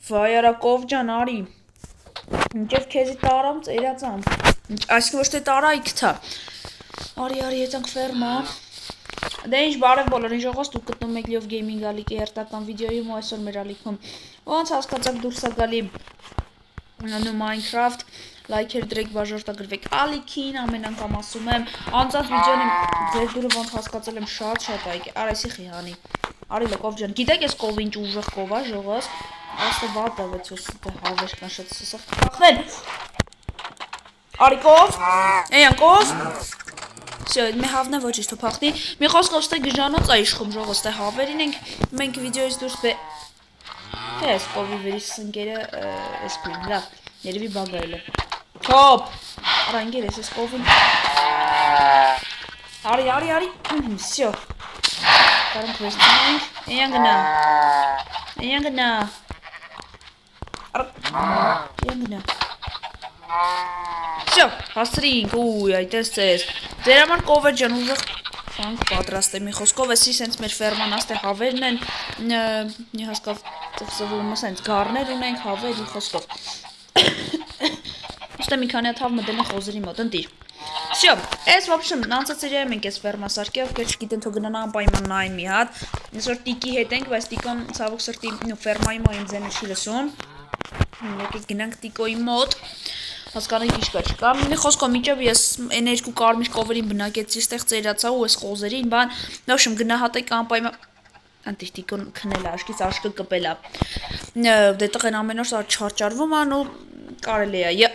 Վայարակով ջան, արի։ Մինչև քեզի տարամ, ծերածամ։ Այսինքն ոչ թե տարա, իքթա։ Արի, եծանք ֆերմա։ Դե ինչ բարև բոլորին ժողոց, դուք գտնում եք Լիով Գեյմինգ ալիքի հերթական վիդեոյում ու այսօր մեր ալիքում ոնց հասկացաք դուրս է գալի Minecraft, լայքեր դրեք, բաժարտագրվեք ալիքին, ամեն անգամ ասում եմ, անցած վիդեոն ձեր դուրը ոնց հասկացել եմ շատ այգ, արայսի խիհանի, արի լկով ջան, գիտեք ես կով ինչ ուժեղ կով է ժողոց, աստը վատ ավեցոս հավեր կան շատ սսախ կախնեն, արի կով, էյան կով, Всё, մի հավնը ոչ իշտ փախնի, մի խոսքով ստե գժանոց է իշխում ժողոց, ստե հավերին ենք, մենք վիդեոից դուրս բե Ես կովի վերիս ընկերը ես կույն, լավ, երևի բագայել է Թոպ, արա ընգեր ես կովին Արի, всё Կարում քրեստին ենք, էյան գնա Всё, հաստրինք, ուй, այտես ծես Ձեր համար կով է ջան ուժեղ Frank պատրաստ է մի խոսքով, էսի սենց մեր ֆերման աստե հավերն են, մի հասկավ ծվսվումը սենց գարներ ունենք, հավեր մի խոսքով։ Ոստե մի քանի հատ հավ մդել են խոզերի մոտ, ընտիր։ Всё, ես ոբշմ, նանցած երեմ ենք ես ֆերմա սարկե, ովքեր չգիտեն թող գնան անպայման նային մի հատ, այսօր տիկի հետ ենք, բայց տիկոն ցավոք սրտի ֆերմայի մո իմ ձենը չի լսում։ Եկեք գնանք տիկոյի մոտ։ Հասկանանք ինչ կա չկա։ Մի խոսքով միջև ես այն երկու կարմիր կովերին բնակեցի, ստեղ ծերացա ու այս խոզերին, բան, նոշում գնահատեք անպայման Անտիստիկոն քնել աշկից աշկը կպել է։ Դետեղ են ամեն օր չարճարվում ան ու կարելի է։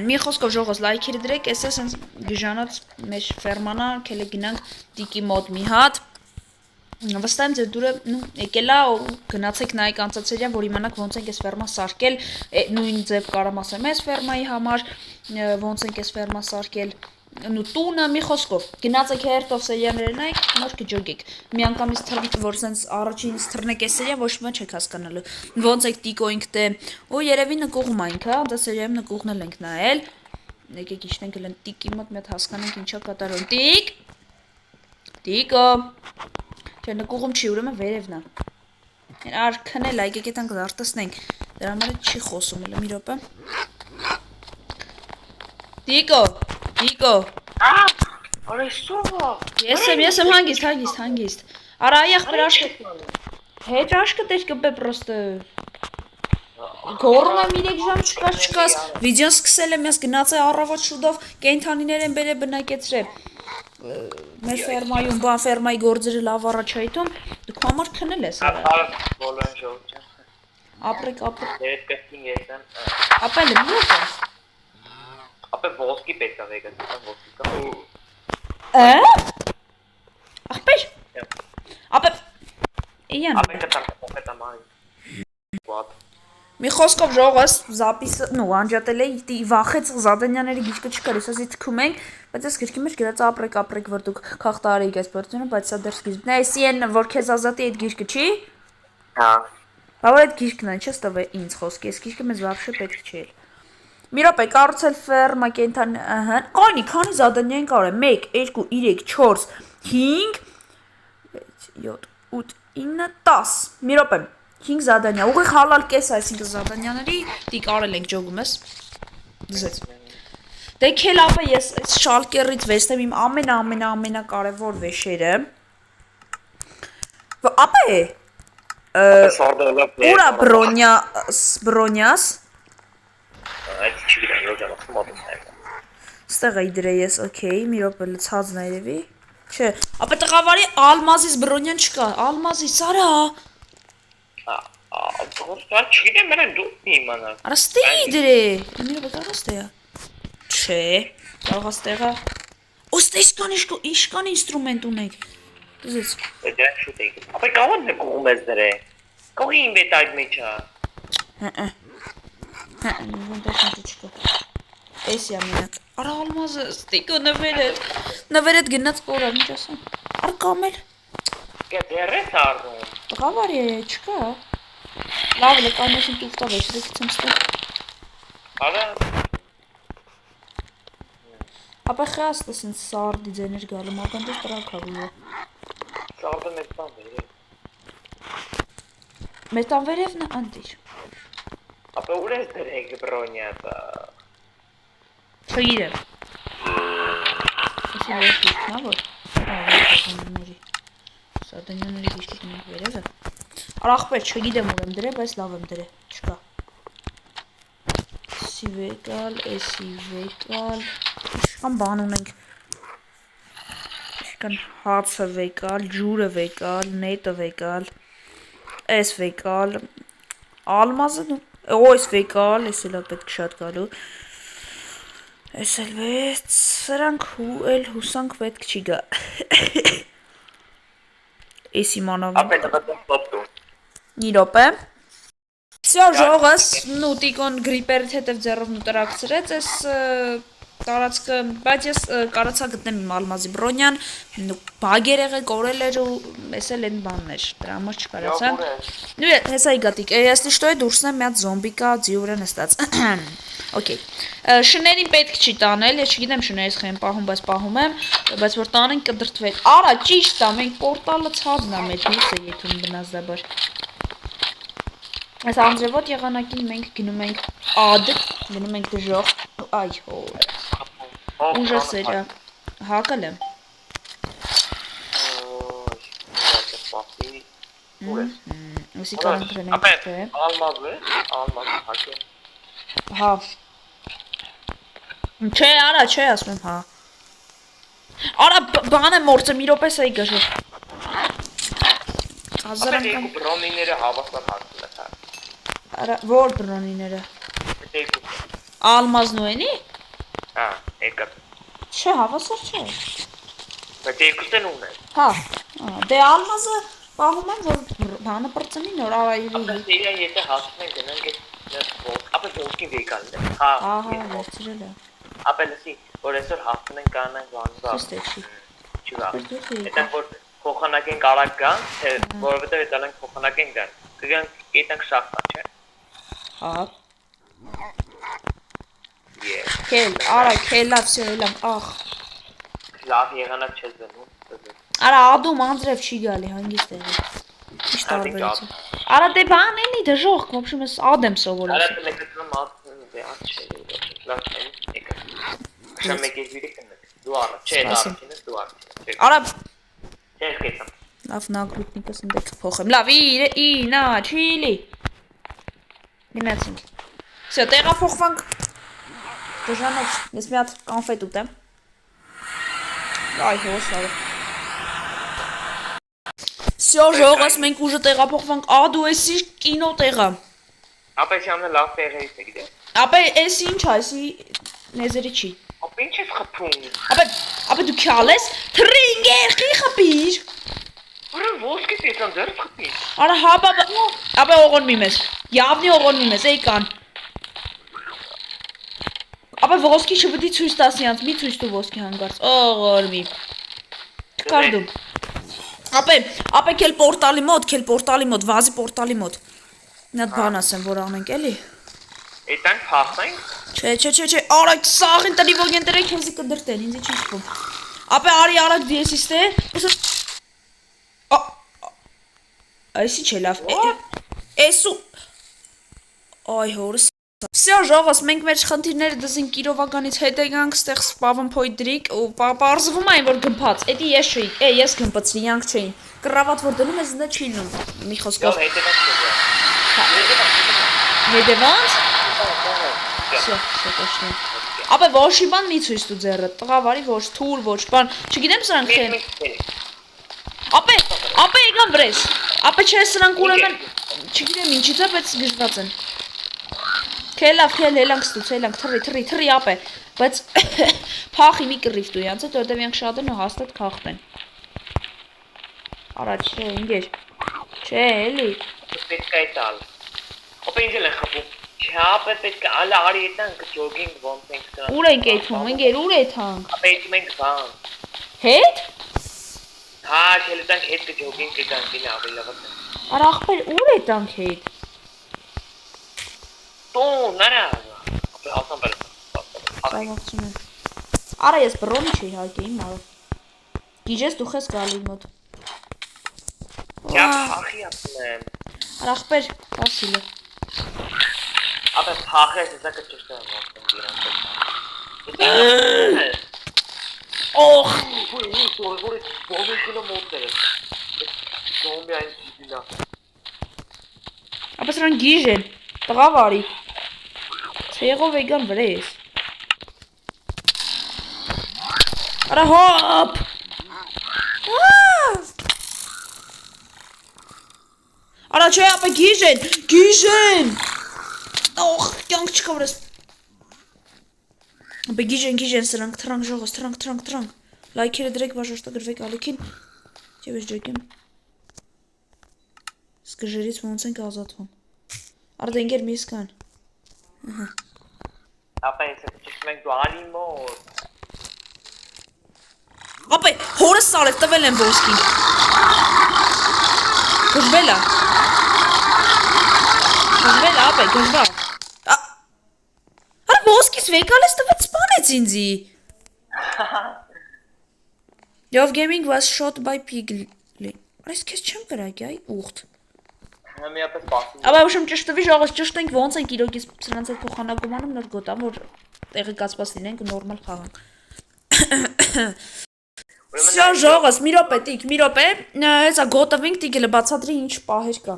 Մի խոսքով ժողոց լայքերը դրեք, էս է սենց գժանոց մեր ֆերմանա, քելե գնանք տիկի մոտ մի հատ։ Վստահ եմ ձեր դուրը եկել է ու գնացեք նայեք անցածերիա, որ իմանաք ոնց ենք այս ֆերմա սարքել, նույն ձև կարամ ասեմ այս ֆերմայի համար, ոնց ենք այս ֆերմա սարքել, ու տունը մի խոսքով, գնացեք հերթով սերիաները նայեք, նոր կջոգեք, մի անգամից թռվիք, որ սենց առաջինից թռնեք այս սերիա, ոչ մի չեք հասկանալու, ոնց եք տիկոինք դե, ու երևի նկուղում այնք, հա, դա սերիայում նկուղն էլ ենք նայել, եկեք իշտենք էլ են տիկի մոտ մի հատ հասկանենք ինչա կատարում, տիկո Չէ, նկուղում չի, ուրեմն վերևն է։ Ար քնել, եկեք էտանք զարտասնենք։ Դրա համար չի խոսում, էլ մի րոպե։ Տիկո։ Արեսովա։ Ես եմ հանգիստ։ Արա ախպեր աշկը։ Հետ աշկը տես կպե պրոստը։ Գոռում եմ 3 ժամ չկաս։ Վիդեոն սկսել եմ, ես գնացի առավոտ շուտով կենթանիներ են բերել բնակեցրել։ Մեր ֆերմայում, բան ֆերմայի գործերը լավ առաջայթում, դուք համար քնել ես արա։ Բոլորին ժողովրդյան։ Ապրեք։ Դե կստին ես եմ։ Ապա էլ մի օր։ Ապա ոսկի պետք է վեգան, ոսկի կա։ Ախպեր։ Ապա Իյան։ Ապա կտամային։ What? Մի խոսքով ժողոց զապիսը, անջատել էի վախեց Զադանյանների գիրկը չկար, ասի թքում ենք, բայց այս գիրքի մեջ գրած ապրեք, որ դուք քաղտարեիք այս գործունը, բայց սա դեռ սկիզբն է, այսի են, որ քեզ ազատի այդ գիրկը չի։ Հա։ Բավար այդ գիրկն է, չես տվե ինձ խոսքի, այս գիրկը մեզ վաբշե պետք չի էլ։ Մի րոպե, կառուցել ֆերմա կենթան, կանի, քանի Զադանյան կարող է, 1, 2, 3, 4, 5, 7, 8, 9, 10, մի րոպե 5 Զադանյա, ուղիղ հալալ կես այսինքն Զադանյաների տիկ արել ենք ջոգում ես, դզեց, դե քել ապա ես շալկերից վեստեմ իմ ամենակարևոր վեշերը, ապա է, ուրա բրոնյաս, այդ չգիտեմ, որ ճանաչում ատում եմ, ստեղ էի դրե ես, օքեյ, մի րոպե լցածն է երևի, չէ, ապա տղավարի ալմազից բրոնյան չկա, ալմազի, սարա, չգիտեմ մենեն դու իմանալ Արա ստեի դրե, մի րոպե կարող ստեյա, չէ, կարող ստեղա, ոստե իշկան ինստրումենտ ունենք, դզեց, Դա շուտ եք, ապա կավան նկուղում ես դրե, կողի իմ վետ այդ մեջա, Էսի ամենակ, արա ալմազը ստիկո նվերետ գնաց կորավ, ինչ ասում, արա կամել, դեր ես արնում, տղավարի է, չկա, լավ էլ է կանեսին տուղտավ ես, ռեքիցեմ ստեղ, արա, ապա խաստ ես ինձ սարդի ձեներ գալում, ականջես տրակ հավիլը, սարդը մեծ բան բեր Մեր տան վերևն է անտիր։ Ապա ուր ես դրեք բրոնյատը։ Չգիտեմ։ Ոսի վերջ դիքնա որ։ Ահա Սադանյանների դիշտիկ մենք վերևը։ Արախպեր չգիտեմ ուր եմ դրել, բայց լավ եմ դրել, չկա։ Սի վեկալ, էսի վեկալ։ Ինչքան բան ունենք։ Ինչքան հացը վեկալ, ջուրը վեկալ, նետը վեկալ, էս վեկալ, ալմազը դու, այս վեկալ, էս էլ պետք շատ գալու։ Էս էլ վեց, սրանք էլ հուսանք պետք չի գա։ Էս իմանավին։ Ապա դա ստոպ։ Նիրոպե։ Всё, ժողս, նու տիկոն գրիպերից հետև ձեռով նու տրակցրեց էս տարածքը, բայց ես կարացա գտնեմ իմ ալմազի բրոնյան, բագերեղը կորել էր ու էս էլ են բաններ, դրա համար չկարացա։ Ну, հեսա իգատիկ, если что, դուրսն է մի հատ զոմբի կա, ձի վրա նստած։ Okay։ Շներին պետք չի տանել, ես չգիտեմ շներից խեն պահում, բայց պահում եմ, բայց որ տանեն կդրթվել։ Արա, ճիշտ է, մենք պորտալը ցածն է մեր դուրս է եթում բնազդաբար։ Այս անձրևոտ եղանակին մենք գնում ենք اد, գնում ենք դժող, այ հոր։ Ուժասեր է, հակալ եմ։ Ոսի կանենք դրենք թե։ Ալմազը հակե։ Հա։ Չէ, արա, չէ, ասում եմ, հա։ Արա, բան եմ մորցը, մի րոպե սա իգա շոր։ Ապա երկու բրոնիները հավասար հացում է թա։ Արա, որ բրոնիները։ Ալմազն ու ենի։ Հա, եկա։ Չէ, հավասար չէ։ Բայց երկուսն ունեն։ Հա, դե ալմազը պահում եմ, որ բանը պրծնի նոր արայրի։ Ապա իրան եթե հասնում են գնանք այդ ապա ոսկի վեկալն է։ Հա, ահա, վերցրել է։ ապա լսի, որ այսօր հասնում են կանանք բանվա։ Ճիշտ է, չի։ Չգա։ Այդտեղ որ փոխանակեն կարակ կան, թե որովհետև այդտեղ փոխանակեն կան։ Կգան կետանք շախտա, չէ։ Հա։ Yes։ Քել, արա, քելա, всё, էլամ, ախ։ Լավ եղանակ չես դնում։ Արա, ադում անձրև չի գալի, հանգիստ եղի։ Ինչ տարբերություն։ Արա, դե բան էլի դժող, в общем, ես ад եմ սովորել։ Արա մեկը մատն դե ած չէ։ Լավ չէ, եկա։ Շա մեկը վիրիկն է։ Դու արա, չէ, դարձինը դու արա։ Արա, Չես կեցամ։ լավ նագրուտնիկս ընդեք փոխեմ։ Լավ, նա, չիլի։ Գնացինք։ Всё, տեղափոխվանք։ Դժանոց, ես մի հատ կոնֆետ ուտեմ։ Այ հոսա։ Всё, ժողս, մենք ուժը տեղափոխվանք ադու էսի կինո տեղը։ Ապա շամը լավ տեղերից է գիտե։ Ապա էսի ինչ է, էսի նեզերի չի։ Ապա ինչ ես խփում։ Ապա դու քյալ ես, թրինգեր, խի խփիր։ Որը ոսկի տեսան դեռ խփի։ Արա հա, ապա օղոնմի մեզ։ Явնի օղոնմի մեզ, էյքան։ Ապա ոսկի չպետք է ցույց տաս իրանց, մի ցույց տու ոսկի հանգարց։ Օղորմի։ Չկարդում։ Ապա քել պորտալի մոտ, վազի պորտալի մոտ։ Նա բան ասեմ, որ անենք էլի։ Այդտեղ փախնենք։ Չէ, արա սաղին տնի ոգեն դրեք քեզի կդրտեն, ինձ չի թվում։ Ապա արի արագ դիեսիստե։ Այսի չէ լավ։ Էսու Այ հորս։ Всё, ժողս, մենք մեր խնդիրները դզին կիրովականից հետ եկանք, ստեղ սպավն փոյդրիկ ու պարզվում այն որ գմփած։ Էդի ես չէի, ես գմփացրի, իրանք չէին։ Կռավատ որ դնում ես դա չի լինում։ Մի խոսքով։ Հետևանց։ Всё, точно։ Ապա ոչ բան մի ցույց դու ձեռը, տղավարի ոչ թուր, ոչ բան։ Չգիտեմ սրանք են։ Ապա եկան վրես։ Ապա չէ սրանք ուրեմն, չգիտեմ ինչից է, բայց գժված են։ Քելավ, հելանք ստուց, հելանք, թռի, ապե, բայց փախի մի կռիվ դու յանց հետ, որտև յանք շատ են ու հաստատ քաղտեն։ Արա, չէ, ինգեր, չէ, էլի։ Պետք է տալ։ Ապա ինչ են խփում։ Չապը պետք է ալա արի ետնանք ջոգինգ ոնց ենք սրանք։ Ուր ենք եթում, ինգեր, ուր եթանք։ Ապա եթում ենք բան։ Հետ։ Հա, չելտանք հետ ջոգինգ կգանք ինը ավելի լավ է։ Արա ախպեր, ուր եթանք հետ։ Տուն, նրա։ Ապա ասան բեր։ Սաղացում եմ։ Արա ես բրոնի չի հարկե իմ արով։ Գիջես դու խես գալի մոտ։ Չապ ախի ասում եմ։ Արախպեր, Վասիլը։ Ապա փախես էսա կճշտեմ ոնց դիրանք։ Օխ, Որ բոմբը մոտեր։ Զոմբի այն դիլա։ ապա սրան գիժ են, տղավարի։ Ցեղով եկան վրա ես։ Արա հոպ։ Արա չէ, ապա գիժ են։ Օխ, կյանք չկա վրաս։ Ապա գիժ են սրանք, թրանք ժողոս, թրանք։ Լայքերը դրեք, վաժորտագրվեք ալիքին։ Եվ ես ջոկեմ։ Սկժերից ոնց ենք ազատվում։ Արդեն ընկեր միս կան։ Ապա ինձ ճիշտ մենք դուանի մոտ։ Ապա հորս սարև տվել են ոսկին։ Գժվել է, ապա, գժվա։ Արա ոսկիս վեկալ ես տվեց սպանեց ինձի։ Your gaming was shot by Piglin։ Այս քեզ չեմ կրակի, այ ուղտ։ Համիապես բացի։ Ապա ուշում ճշտվի ժողոս ճշտենք ոնց ենք իրոքից սրանց այդ փոխանակում անում նոր գոտամ, որ տեղի կացված լինենք նորմալ խաղանք։ Всё, ժողոս, մի րոպե, հեսա գոտվենք տիգելը բացատրի ինչ պահեր կա։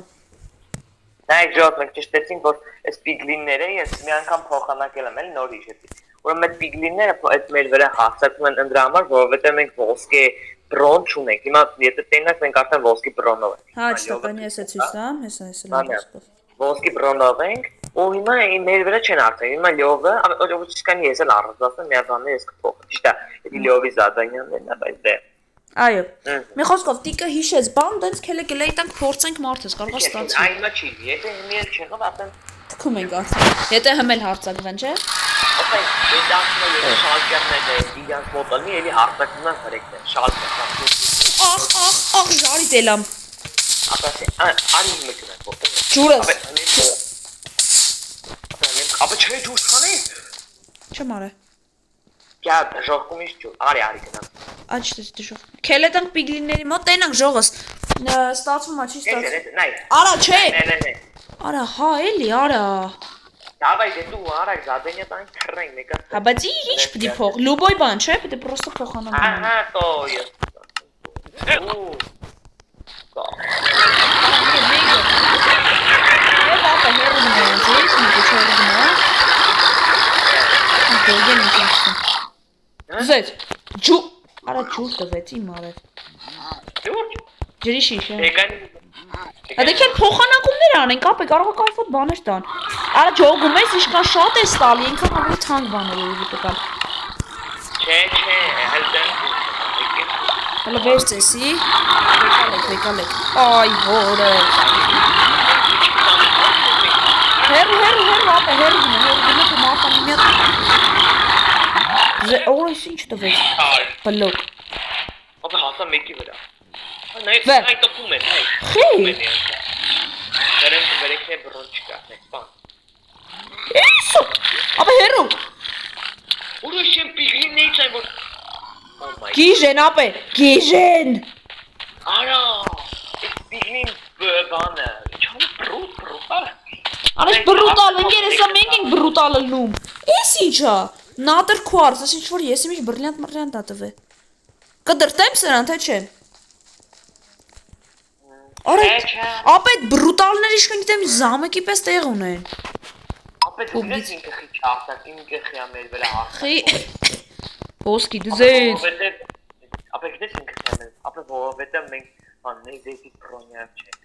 Նայեք ժողոս, մենք ճշտեցինք, որ այս պիգլինները ես մի անգամ փոխանակել եմ, էլի նոր հիշեցի։ Ուրեմն այդ պիգլինները այդ մեր վրա հարձակվում են ընդրա համար, որովհետև մենք ոսկե բրոն չունենք։ Հիմա եթե տենակ մենք արդեն ոսկի բրոնով ենք։ Հա, չտականի ես ցույց տամ, հեսա լավով։ Ոսկի բրոնով ենք, ու հիմա մեր վրա չեն արդեն։ Հիմա լյովը, ոչիսկանի ես էլ առանձնացնում, մի բանը ես կփոխեմ։ Ճիշտ է, դա լյովի զադանյանն է, բայց դե։ Այո։ Մի խոսքով տիկը հիշեց, բան, դենց քելեկելեի տանք փորձենք մարդս, կարող է ստացվի։ Այն մա չի, եթե հիմիել չեղավ, արդեն թքում ենք արդեն։ Եթե հմել հարցակվեն, չէ։ Ապա դիտակնը ես շալկերներ իրանց մոտալի էլի հարցակնան վրեկներ, շալկերներ։ Ախ, ժարի դելամ։ Ապա արի մեկնակ որտե՞ղ։ Ջուրս։ Ապա չէ ջուր քանի։ Չեմ արե։ Կա ժողկումից ջուր, արի գնա։ Աչի դժոխ։ Քելետանք պիգլինների մոտ տենանք ժողոս։ Ստացվում է, չի ստացվում։ Արա, չէ։ Արա, հա, էլի, արա։ Դավայ դե դու արագ զադենյա տան քրեն մեկա։ Հա, բայց ինչ պիտի փող։ Լուբոյ բան, չէ, պիտի պրոստը փոխանակ։ Ահա, տոյ։ Զեծ, ջու, արա ջուր տվեց իմ արև։ Ջուր։ Ջրի շիշ, է։ Եկանի։ Դեքեն փոխանակումներ անենք, ապե կարող է կայֆոտ բաներ տան։ Արա ջոգում ես, ինչքան շատ է ստալի, ինքան ավելի թանկ բաներ էլի տկալ։ Չէ, հելդեն։ Հələ վերցեսի։ Վեկալեք։ Այ հորը։ Հերու, ապա հերու դու մարտանի մի հատ։ Օրես ինչ տվեց։ Բլոկ։ Ապա հասա մեկի վրա։ Նայ տպում են, նայ։ Խի։ Դերեն վերեկնե բրոն չկա, նայ, բան։ Էսո։ Ապա հերու։ Ուրիշ եմ պիգլինից այն որ Գիժեն ապե, գիժեն։ Արա, պիգլին բանը, չան բրուտալ։ Արես բրուտալ, ընկեր եսա մենք ենք բրուտալ լնում։ Ես ինչա, նատր քուարց, ես ինչ որ ես իմիշ բրլյանտ ատվե։ Կդրտեմ սրան, թե չեմ։ Արա, ապե այդ բրուտալներ իշկան գիտեմ զամեկի պես տեղ ունեն։ Ապե դուգնես ինքը խիչ աղտակ, ինքը խիա մեր վրա աղտակ։ Խի, ոսկի դզեց։ Ապե գիտես ինքը խիա մեր, ապե որովհետև մենք նեյզեյտի բրոնյավ չենք։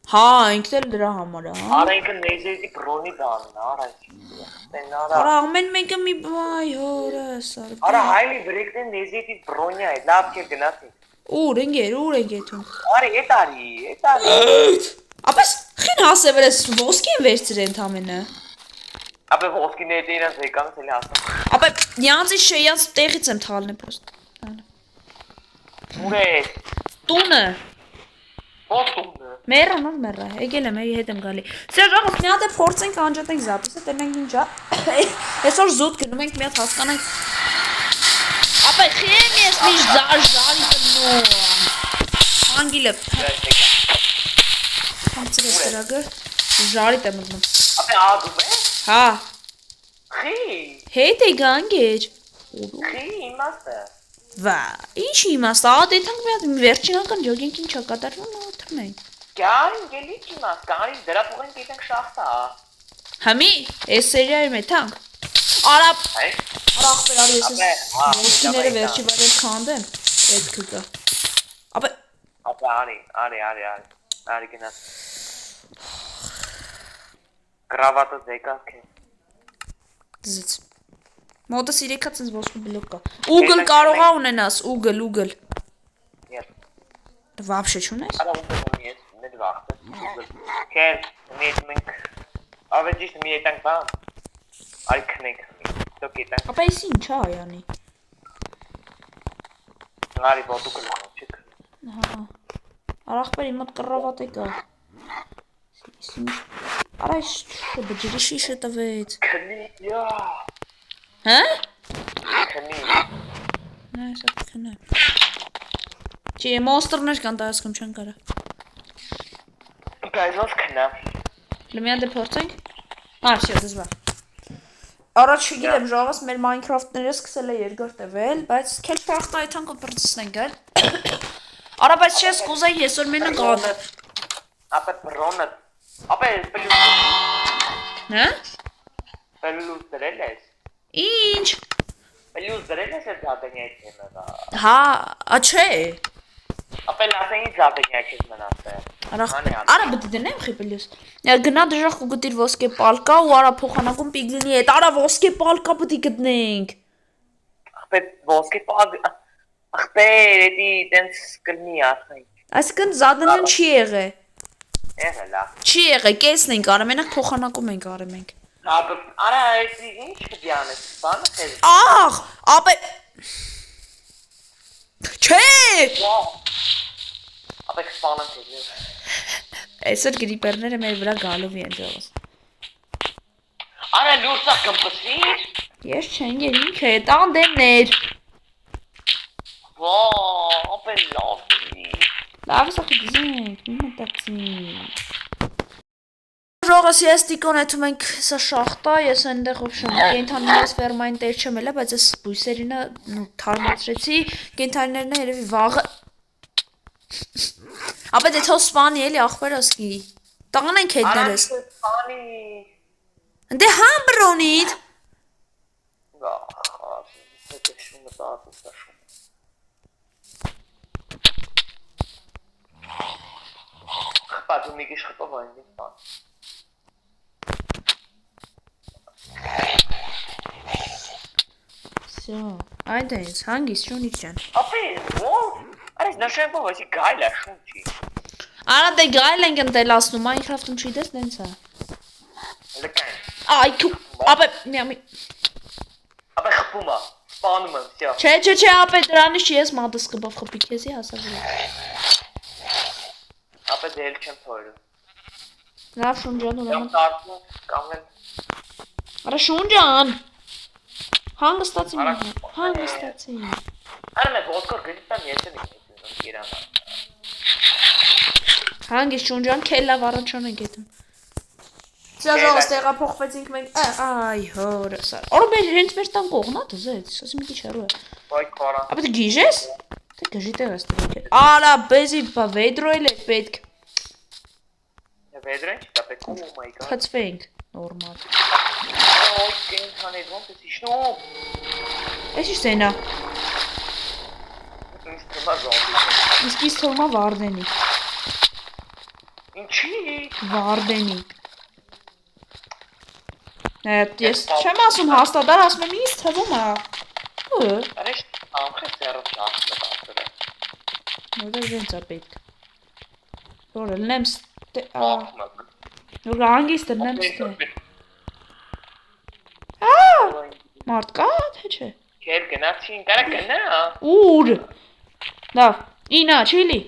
Հա, ինքն էլ դրա համար է, հա։ Արա ինքը նեյզեյտի բրոնի բանն, արա Արա ամեն մեկը մի բայ հորը սար։ Արա հայլի վրեկնեն նեյզեյտի բրոնյա է, լավ կեր գնացին։ Ուր ընկեր ում։ Արի, էտարի։ Ապես խին հասե վրես ոսկի են վերցրե ընդամենը։ Ապե ոսկիները իրանց եկանց էլի հասան։ Ապե յանցի շեյանց տեղից եմ թալն է պրոստ։ Ուր է։ Տունը։ Ո՞վ տունը։ Մեռա, եկել եմ, եի հետ եմ գալի։ Սերժաղով մի հատ է փորձենք անջատենք զապիսը, տենենք ինչա։ Այսօր զուտ գնում ենք մի հատ հասկանանք։ Ապե խիեմ ես միշտ զարի տնում։ Անգիլը։ Համցրես ծրագիր ժարիտ է մտնում։ Ապե ադում է։ Հա։ Խի։ Հետ է գանգեր։ Խի իմաստը։ Վա, ինչ իմաստ, ադեթանք մի հատ վերջին անգամ ջոգինգ ինչա կատարվում, թռնենք։ Գարին գելի իմաստ, գարին դրա փոխեն գիտենք շախտա։ Համի, այս սերիայի մեթանք։ Արապ, Այ։ արախ բերարի ես ոսկիները Ապե, վերջի բարել քանդեմ, պետք կա։ Ապե, ապե արի գնաց։ Կրավատը դեկակ է։ դզից։ Մոտը սիրեկած ինձ ոսկու բլոկ կա։ Ուգլ կարող ա ունենաս, ուգլ։ Եվ։ Վաբշե չունես։ Արա ուզում ես մեր վախտը։ Քեր մենք ավեջիշ մի ետնք բան։ Այ քնենք։ Դոք ետնք։ Ապա ես ինչ ա յանի։ Նարի բոտու կլխոչիկ։ Հա։ Արախբերի մոտ կռավատ է կա։ Արա բջրի շիշը տվեց։ Քնի, յա։ Հա։ Քնի։ Նա սա քնա։ Չի մոնստրներ կան տասկում չեն կարա։ Գայզոս քնա։ Լմյան դե փորձենք։ Հա, շա դժվար։ Առաջ չգիտեմ, ժողովս մեր Minecraft-ները սկսել է երկրորդ տվել, բայց քել ֆախտա այդքան կպրծնենք, այլ։ Արա բայց չես կուզեի այսօր մենակ ադը։ Ապե բրոնը։ Ապե պլյուս։ Հա։ Պլյուս դրել ես։ Ինչ։ Պլյուս դրել ես այդ զատենյակ թեմը։ Հա, ա չէ։ Ապե լասենի զատենյակ ես մնացել։ Արա բդի դնեմ խիպելյուս։ Գնա դժախ ու գտիր ոսկե պալկա ու արա փոխանակում պիգլինի հետ։ Արա ոսկե պալկա պետք է գտնենք։ Ապե ոսկե պալկ։ Ապե էդի տենց կլնի ասենք։ Այսինքն զադնեն չի եղե։ Եղել է։ Չի եղե, կեսնենք արը, մենակ փոխանակում ենք արը մենք։ Ապե արա էդի ինչ կդյանես, բանը քեզ։ Ահ, ապե Չէ։ Ապե սպանան քեզ։ Այսօր գրիպերները մեր վրա գալով են ժողովս։ Արա լուրսա կմպսվիր։ Ես չեն գեր ինչ է, տանդեններ։ Ո, ապե լավ։ Լավ սա դիզենք, մի մտածի։ Ժողովս ես տիկոն եթում ենք սա շախտա, ես այնտեղ ոբշեմ կենթանիներս ֆերմային տեր չեմ էլա, բայց ես բույսերինը թարմացրեցի, կենթանիներն է երևի վաղը Ապա դե թող սպանի էլի ախպերոսկի։ Տանենք հետներս։ Սպանի։ Դե համ բրոնիդ։ Դա շունը տատուս շուն։ Պատու մի քիչ խփով այնտեղ բան։ Всё, այդպես հանգիստ շունի ջան։ Ապե ո՞վ։ Արես նշեմ ո՞վ էսի գայլա շունչի։ Արա դե գայլ ենք ընտելացնում Minecraft-ում չի դες դենց է։ Լկան։ Այ քու, ապա մի Ապե խփումա, սպանում եմ, всё։ Չէ, ապա դրանից չի ես մատս կբավ խփի քեզի հասավ։ Ապե դել չեմ թողել։ Լավ շունջան ուրեմն։ Դարձնում կամեն։ Արա շունջան։ Հանգստացի մի հանգստացի։ Արա მე ոսկոր գիտեմ ես եմ իրան։ Հանգիստ շունջան քելլավ առաջան ենք այդում։ Սա ժողովս տեղափոխվեցինք մենք այ հորս։ Օրը մեր հենց մեր տան կողնա դզեց, ասի մի քիչ հեռու է։ Ոայ քորա։ Ապա դե գիժես։ Դե գժի տեղս դրեք։ Արա բեզի բա վեդրոյել է պետք։ Վեդրեն չկա պետք ու my god։ Խծվենք նորմալ։ Ոյ կենթանի ոնց է շնու։ Էսի սենա։ Ինչ թեմա զոմբի։ Իսկ ის թողնա վարդենի։ Ինչի։ Վարդենի։ Ես չեմ ասում հաստատար, ասում եմ ինձ թվում է։ Արեշ ամխե ծերով շախտը բացել։ Նորը ջենց է պետք։ Որը լնեմ Նոր հանգիստ լնեմ ստե։ Մարդ կա, թե չէ։ Քեր գնացին, կարա գնա։ Ուր։ Լավ, ինա, չիլի։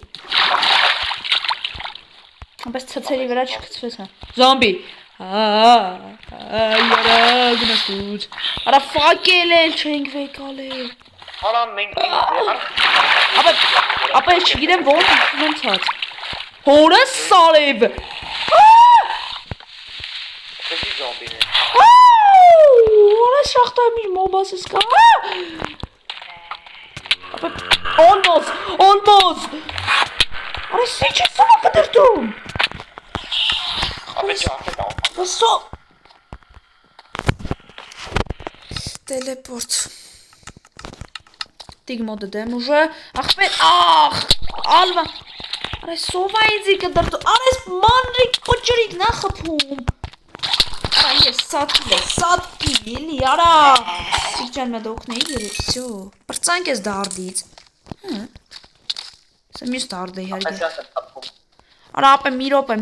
Բայց ցածերի վրա չգցվես հա։ Զոմբի։ Այարա գնացուց։ Արա ֆակել էլ չենք վեկալել։ Հորա մենք Ապա ես չգիտեմ ոնց ունեմ ցած։ Հորը սալեվ։ Արա շախտայում իր մոբասս կա։ Almost։ Արա սիչ է սա կդրտում։ Ապա ճարտը դա։ Վասո։ Teleport. Տիգմոդը դեմ ուժը, ախպեր, ալվա, արա սովա իձի կդրտու, արա ես մանրիկ պոճրիկ նա խպում, արա ես սատկի, էլի, արա, սիգջան մեդ օգնեի գերի, սյո, պրծանք ես դարդից, սա մյուս դարդ է հարգե, արա ապե մի ռոպե,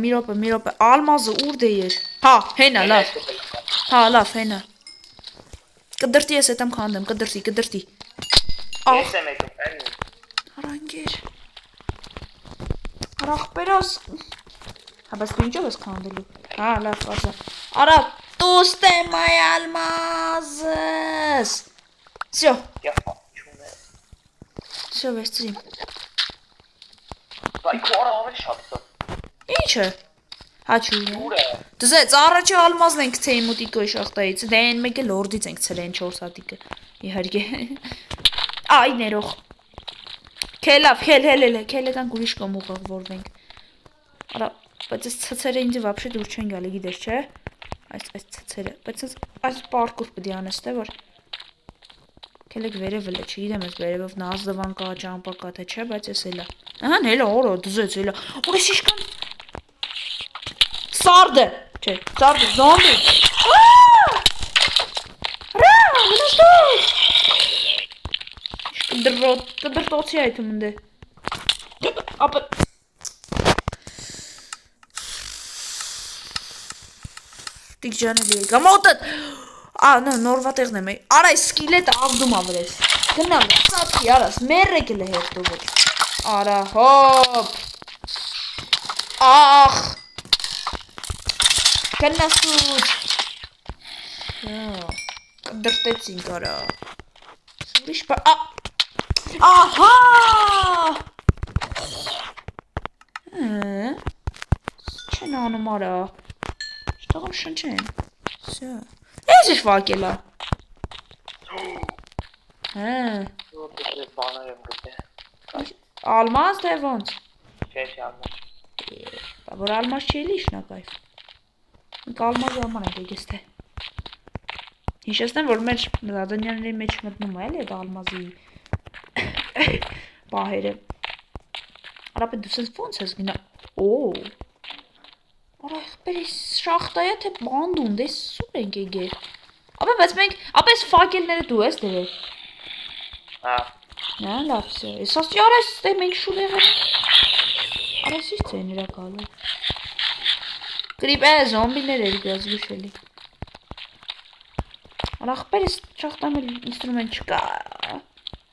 ալմազը ուրդ է էր, հա, հենա, լավ, հենա, կդրտի ես էտ եմ կանդեմ, կդրտի, Ես եմ եկում, այն Արանգեր Արախպերոս Հա, բայց դու ինչով ես կանդելու Հա, լավ, պարզա Արա, տուստ է մայ ալմազս Սյո Եվա, չում է Սյո, վերցրիմ Վայ, քոարը ավելի շատ սա Ինչ է Հա, չու Ուր է Դզեց, առաջի ալմազն ենք թեի մուտիկոյի շախտայից Դե են մեկ է լորդից ենք ծրեն 4 հատիկը Իհարգե Այ ներող Քելավ, քելեկանք ուրիշ կոմ ուղղորդվենք Արա, բայց այս ծծերը ինձ վապշե դուր չեն գալի, գիտես, չէ Այս ծծերը, բայց այս պարկուր պդի անես, թե որ Քելեք վերևը լը, չգիտեմ ես վերևով նազդվան կա, ճամպա կա, թե չէ, բայց ես էլա Ահան, հելա, օրո, դզեց, հելա Որ ես իշկան Սարդը, չէ, սարդը, զոմբի Րա, մնաշտոց Կդրտոցի այդում ընդ է Ապը Տիգջան էլի եկա մոտըտ նորվատեղն եմ Արա այս սկիլետը աղդում ավրես Գնալ, սատքի արաս, մերրեք էլ է հերտուվր Արա հոպ Ախ Գնասուց Կդրտեցինք արա Ուրիշ պա Ահա Չեն անում արա Շտաղամ շնչեմ Սյա Ես իշ վակելա Բաներ եմ գտե Ալմազ թե ոնց Չէ, ալմազ Որ ալմազ չի էլի իշնակայվ Մենք ալմազը աման ենք եկես թե Հիշեցնեմ, որ մեր զադանյանների մեջ մտնում է էլի այդ ալմազի պահերը Արապե դու սենց ոնց ես գնա Արա եղբերի շախտայա թե բանդուն, դես սուր ենք եգեր Ապե բայց մենք, ապե ես ֆակելները դու ես դրել Նա լավ սյա, ես ասի արես դե մենք շուր եղել Արես իշ ծեն իրա կալու Գրիպ զոմբիներ էլ գազգուշ էլի Արա ախպեր ես շախտամ էլ ինստրումենտ չկա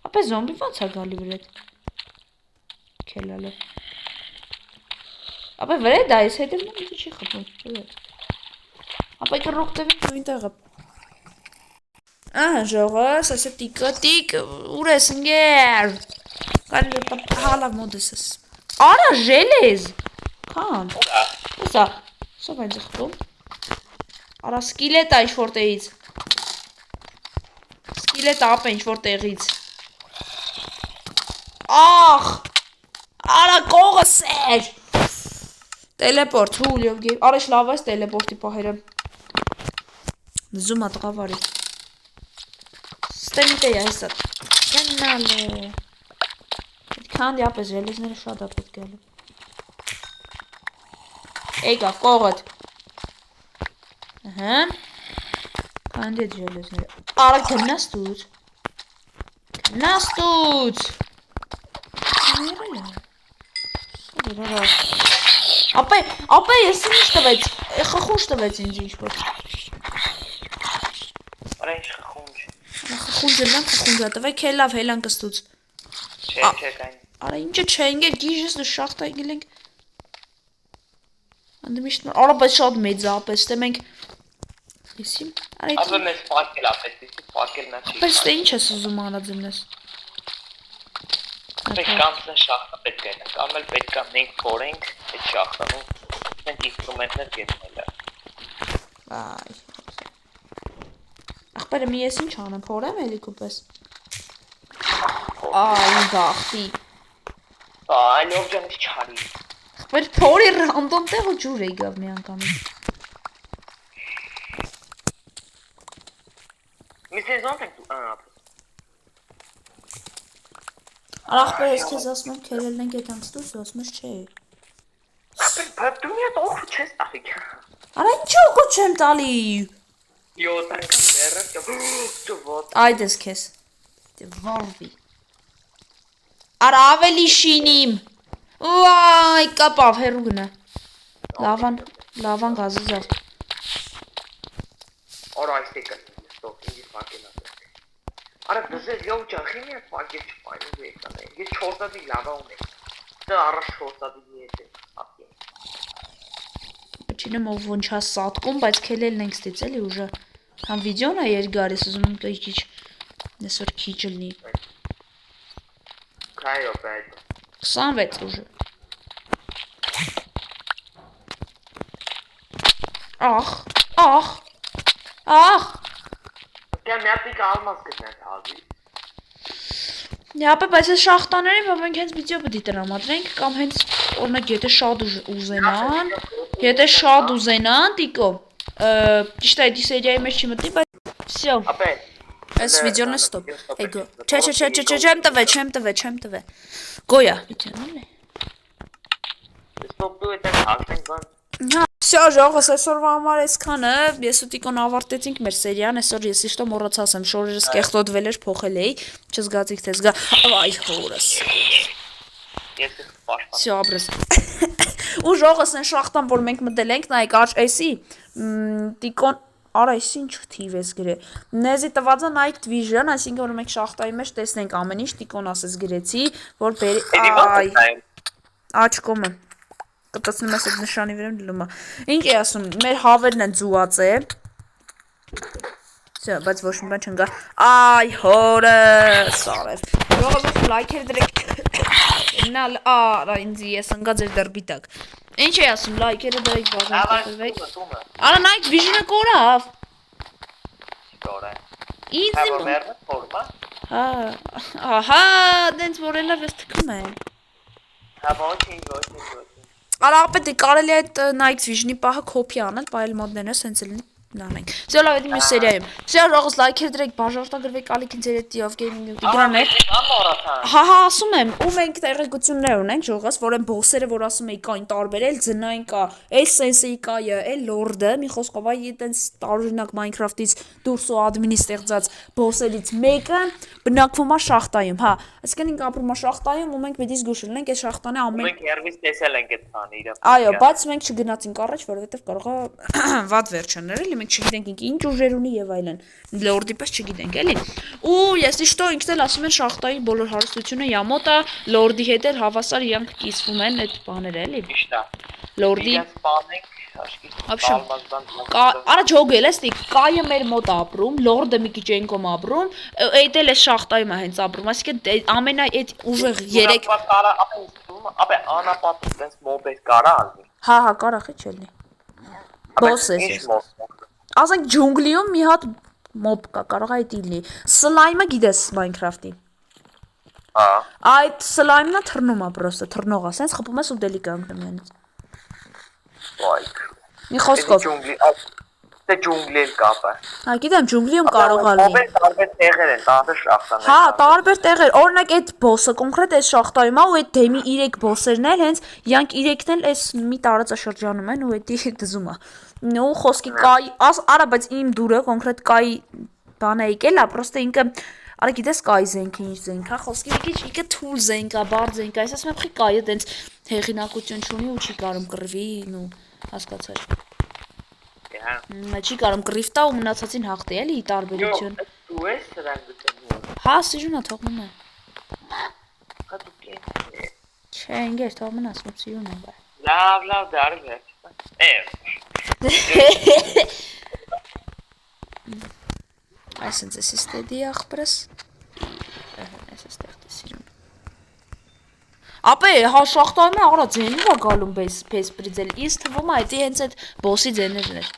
Ապե զոմբի ոնց է գալի վրետ Քելալը Ապե վրե դա ես հետ էլ նա միզի չի խպում Ապե կռուղ տևին չույն տեղը Ահա ժողս, ասա տիկ, ուր ես ընգեր Կարիլ հալավ մոդես ես Արա ժելեզ Կան Սա բայն ձխտում Արա սկիլետ է ինչ-որ տեղից Սկիլետ ապ է ինչ-որ տեղից Ախ Արա կողը սեր Տելեպորտ, հուլիով գեյվ Արեշ լավ այս տելեպորտի պահերը Զումա տղավարի Ստենիտե է այսա Կեննալ է Քանդի ապես ժելեզները շատ ապետ գալու Էգավ կողըտ Ահա Քանդի էտ ժելեզները Արա գնաստուց Գնաստուց Ապե ես ինչ տվեց Խխունջ տվեց ինձ ինչ-որ Արա ինչ խխունջ Խխունջ եմ խխունջա տվեք հելավ հելան կստուց Չէ կային Արա ինչը չենգեր գիժես դու շախտ այգել ենք Անդմիշտ Արա բայց շատ մեծ է ապես թե մենք Եսիմ Ապե մեզ պարկել ապես պարկել նա չի Ապես թե ինչ ես ուզում անածիմնես Մենք կամսն շախտը պետք է ենք Կամ էլ պետք է մենք փորենք այդ շախտանու Մենք ինստրումենտներ գետնել է Վայ Ախպերը մի ես ինչ անեմ, փորեմ էլի կուպես։ Այ գախտի։ Այլով ջան չարի։ Ախպեր փորի ռանդոմ տեղ ու ջուր եկավ մի անգամից։ Մի սեզոն ենք դու Ախպեր ես քեզ ասում եմ քերելն ենք այդ ամստուս, ասում ես չէ։ Բայց դու մի հատ օխ չես տալի։ Արա ինչ օգուտ չեմ տալի։ Յո, տանկա մերը, ճոտ։ Այդես քեզ։ Դե վարվի։ Արա ավելի շինիմ։ Վայ, կապավ հերու գնա։ Լավան գազազավ։ Արա այստեղ ստոպ, ինձ ֆակելա։ Արա դուզեր յո ջան, խիմի ֆակել չփայլու եկանը։ Ես 4 հատի լավա ունեմ։ Դա առաջ 4 հատի միեթե։ Չինեմ ով ոնչ հա սատկում, բայց քելելն ենք ստից էլի ուժը։ Համ վիդեոն է երկար, ես ուզում եմ քիչ այսօր քիչ լինի։ Քայո բեդ։ 26 ուժը։ Ախ։ Կա միատիկ ալմաս գտնենք հազի։ Ապա բայց այս շախտաներին մենք հենց վիդեո պետք է տրամադրենք կամ հենց օրինակ եթե շատ ուզենան տիկո ճիշտ է դի սերիայի մեջ չի մտնի բայց всё Ապե այս վիդեոն է ստոպ էգո չէ չեմ տվե գոյա վիդեոն էլի ստոպ դու էտեն հաշտենք բան Հա, всё, ժողովուրդ, այսօրվա համար այսքանը, ես ու Տիկոն ավարտեցինք մեր սերիան, այսօր ես իշտո մոռացած եմ, շորերս կեղտոտվել էր, փոխել էի, չզգացիք թե զգա, այ հորս։ Ես պաշտպան։ Всё, ապրես։ Ու ժողովուրդ, այն շախտան, որ մենք մտել ենք, նայեք, էսի, Տիկոն, արա, էս ինչ թիվ ես գրե։ Նեզի տված է Nike Vision, այսինքն որ մենք շախտայի մեջ տեսնենք ամեն ինչ, Տիկոն ասես գրեցի, որ այ աչկոմը կտացնում ես այդ նշանի վրա դնում է։ Ինչ է ասում, մեր հավերն են ձուած է։ Всё, բայց ոչ մի բան չընկա։ Այ հորս, արև։ Ժողովուրդ լայքեր դրեք։ Նալ, արա ինձ ես ընկա ձեր դրբիտակ։ Ինչ է ասում, լայքերը դրեք բաժանեք։ Արա Nike Vision-ը կորավ։ Կորա։ Ինձ Հա, մերը ֆորմա։ Հա, ահա, դենց որ էլա վես թքում է։ Հա, ոչ։ Արա ապետի կարելի է այդ Nike Vision-ի պահը կոպի անել, բայել մոդներն է սենց էլ նանենք։ Всё լավ, այդ մյուս սերիայում։ Всё ժողովուրդ լայքեր դրեք, բաժանորդագրվեք ալիքին ձեր հետ of gaming Instagram-ը։ Հա, ասում եմ, ու մենք տեղեկություններ ունենք ժողովուրդ, որ այն բոսերը, որ ասում էի կային տարբերել, ձնային կա, էլ Sensei կայը, էլ Lord-ը, մի խոսքով այ այտենց տարօրինակ Minecraft-ից դուրս ու admin-ի ստեղծած բոսերից մեկը բնակվում է շախտայում, հա։ Այսինքն ինք ապրում է շախտայում ու մենք պետք է զգուշ լինենք այդ շախտանը ամեն Մենք երբից տեսել ենք այդ բանը իրապես։ Այո, բայց մենք չգնացինք առաջ, որովհետև կարող է վատ վերջանալ, էլի մենք չգիտենք ինչ ուժեր ունի եւ այլն։ Լորդի պես չգիտենք, էլի։ Ու ես իշտո ինքն էլ ասում են շախտայի բոլոր հարստությունը յամոտա լորդի հետ էլ հավասար իրանք կիսվում են այդ բաները, էլի։ Ճիշտ է։ Լորդի Սպանենք, աշկի։ Առաջ հոգել ես, կայը մեր մոտ ապրում, լորդը մի քիչ ենկոմ ապրում, այդ էլ է շախտայում է հենց ապրում, այսինքն ամենա այդ ուժեղ 3 Ապե անապատ այդպես մոբես կարա ալնի։ Հա, կարա խի չելնի։ Բոս է։ Ասենք ջունգլիում մի հատ մոբ կա, կարող է այդ լինի։ Սլայմը գիտես Minecraft-ի։ Հա։ Այդ սլայմն է թռնում է պրոստը, թռնող է, սենց խփում ես ու դելի կանգնում ենից։ Լայք։ Մի խոսքով։ Դե ջունգլի կապը։ Հա, գիտեմ, ջունգլիում կարող է լինի։ Տարբեր տեղեր են, տարբեր շախտաներ։ Հա, տարբեր տեղեր։ Օրինակ այդ բոսը կոնկրետ այս շախտայում է ու այդ դեմի 3 բոսերն էլ հենց յանք 3-ն էլ այս մի տարածաշրջանում են ու էդի դզում է։ Ու խոսքի կայ, արա, բայց իմ դուրը կոնկրետ կայ բանը եկել է, պրոստը ինքը Արա գիտես կայ զենքը ինչ զենք է, խոսքի մի քիչ ինքը թուլ զենք է, բարձ զենք է, այս ասում եմ խի կայը տենց հեղինակություն չունի ու չի կարում կռվի, ու հասկացար։ Չի կարում կռիվ տա ու մնացածին հաղթի, էլի տարբերություն։ Դու ես սրանք գտնում։ Հա, սիրուն է թողնում է։ Հա դու կես։ Չէ, ինգեր թողնում ես, որ սիրուն է բայ։ Լավ, դարի վերջ։ Այսինքն էս ստեդի ախպրս։ Այս էստեղ սիրուն։ Ապե, հա շախտայում է արա ձենի է գալում պես պրիձել։ Ինձ թվում է, դա հենց այդ բոսի ձեներն էր։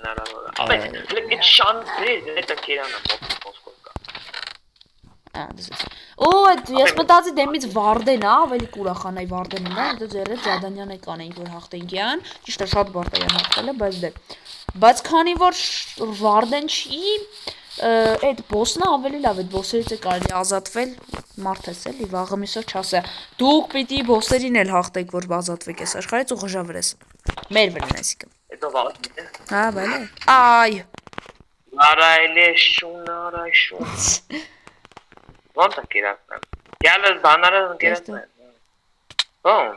հնարավոր է։ Ապա այդ շանսը դա կերանը մոսկով կա։ դες։ Օ, այդ ես մտածի դեմից Վարդեն է, ավելի կուրախանայի Վարդենն է, դա ձերը Ջադանյանը կանենք որ հաղթենք յան, ճիշտ է շատ Վարդայան հաղթել է, բայց դե։ Բայց քանի որ Վարդեն չի, այդ բոսն ավելի լավ է, այդ բոսերից է կարելի ազատվել, մարդես էլի, վաղը միսով չասա։ Դուք պիտի բոսերին էլ հաղթեք, որ ազատվեք այս աշխարհից ու ղժավրես։ Մեր վրան այսիկը։ Հետո վաղը։ Հա, բայ։ Այ։ Արայլե շուն։ Ոնց է կերակնեմ։ Գալը բանարը կերակնեմ։ Ո՞ն։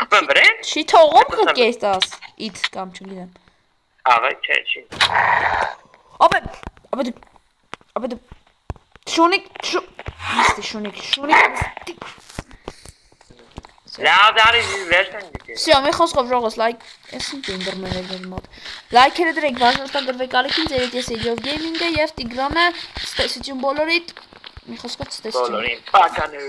Ապա բրեն։ Չի թողում կկեստաս։ Իդ կամ չգիտեմ։ Աղա չի։ Ապա դու շունիկ Լավ դարի վերջն դիտի։ Всё, մի խոսքով ժողոս լայք, ես ինչ ինտերնետի մոտ։ Լայքերը դրեք, բաժանորդագրվեք ալիքին, ձերդ ես Age of Gaming-ը եւ Տիգրանը, ստեսություն բոլորիդ։ Մի խոսքով ստեսություն։ Բոլորին։ Բականը